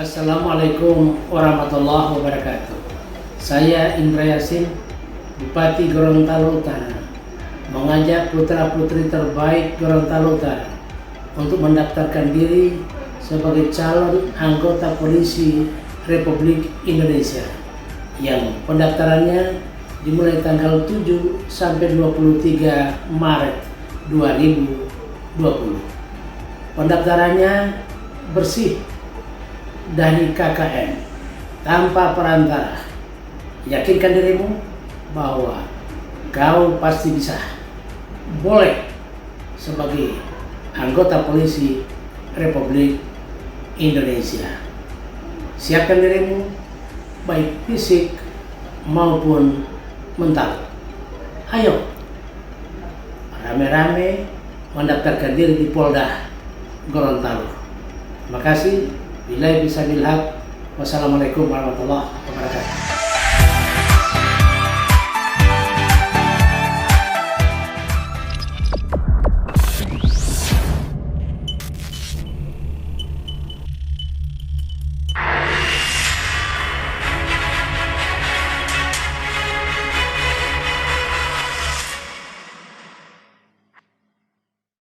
Assalamualaikum warahmatullahi wabarakatuh. Saya Indra Yasin, Bupati Gorontalo Utara, mengajak putra-putri terbaik Gorontalo Utara untuk mendaftarkan diri sebagai calon anggota polisi Republik Indonesia yang pendaftarannya dimulai tanggal 7 sampai 23 Maret 2020. Pendaftarannya bersih dari KKN, tanpa perantara. Yakinkan dirimu bahwa kau pasti bisa, boleh sebagai anggota polisi Republik Indonesia. Siapkan dirimu baik fisik maupun mental. Ayo rame-rame mendaftarkan diri di Polda Gorontalo. Terima kasih. Billahi fisabilillah. Wassalamualaikum warahmatullahi wabarakatuh.